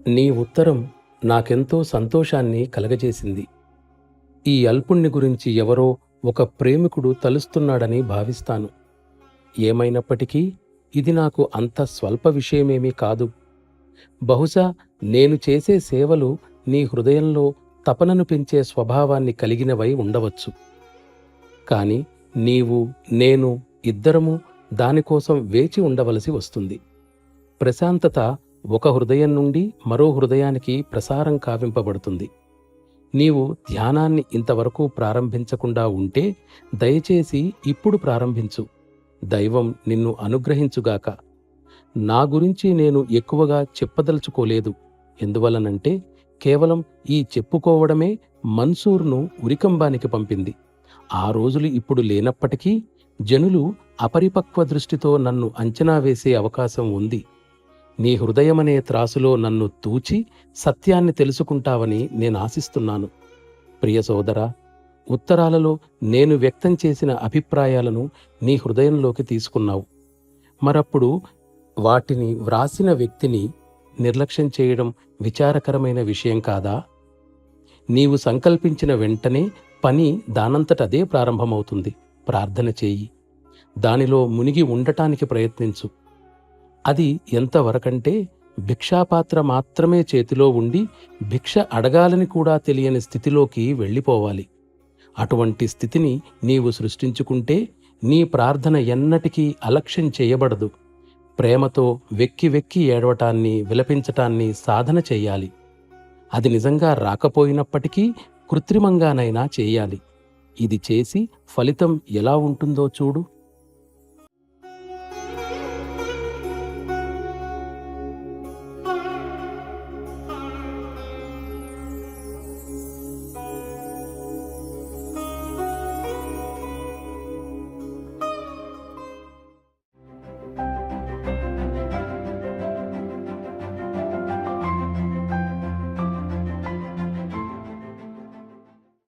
నీ ఉత్తరం నాకెంతో సంతోషాన్ని కలగజేసింది. ఈ అల్పుణ్ణి గురించి ఎవరో ఒక ప్రేమికుడు తలుస్తున్నాడని భావిస్తాను. ఏమైనప్పటికీ ఇది నాకు అంత స్వల్ప విషయమేమీ కాదు. బహుశా నేను చేసే సేవలు నీ హృదయంలో తపనను పెంచే స్వభావాన్ని కలిగినవై ఉండవచ్చు. కాని నీవు, నేను ఇద్దరము దానికోసం వేచి ఉండవలసి వస్తుంది. ప్రశాంతత ఒక హృదయం నుండి మరో హృదయానికి ప్రసారం కావింపబడుతుంది. నీవు ధ్యానాన్ని ఇంతవరకు ప్రారంభించకుండా ఉంటే దయచేసి ఇప్పుడు ప్రారంభించు. దైవం నిన్ను అనుగ్రహించుగాక. నా గురించి నేను ఎక్కువగా చెప్పదలుచుకోలేదు. ఎందువలనంటే కేవలం ఈ చెప్పుకోవడమే మన్సూర్ను ఉరికంబానికి పంపింది. ఆ రోజులు ఇప్పుడు లేనప్పటికీ జనులు అపరిపక్వ దృష్టితో నన్ను అంచనా వేసే అవకాశం ఉంది. నీ హృదయమనే త్రాసులో నన్ను తూచి సత్యాన్ని తెలుసుకుంటావని నేనాశిస్తున్నాను. ప్రియ సోదరా, ఉత్తరాలలో నేను వ్యక్తం చేసిన అభిప్రాయాలను నీ హృదయంలోకి తీసుకున్నావు. మరప్పుడు వాటిని వ్రాసిన వ్యక్తిని నిర్లక్ష్యం చేయడం విచారకరమైన విషయం కాదా? నీవు సంకల్పించిన వెంటనే పని దానంతటదే ప్రారంభమవుతుంది. ప్రార్థన చేయి. దానిలో మునిగి ఉండటానికి ప్రయత్నించు. అది ఎంతవరకంటే భిక్షాపాత్ర మాత్రమే చేతిలో ఉండి భిక్ష అడగాలని కూడా తెలియని స్థితిలోకి వెళ్ళిపోవాలి. అటువంటి స్థితిని నీవు సృష్టించుకుంటే నీ ప్రార్థన ఎన్నటికీ అలక్ష్యం చేయబడదు. ప్రేమతో వెక్కి వెక్కి ఏడవటాన్ని, విలపించటాన్ని సాధన చెయ్యాలి. అది నిజంగా రాకపోయినప్పటికీ కృత్రిమంగానైనా చేయాలి. ఇది చేసి ఫలితం ఎలా ఉంటుందో చూడు.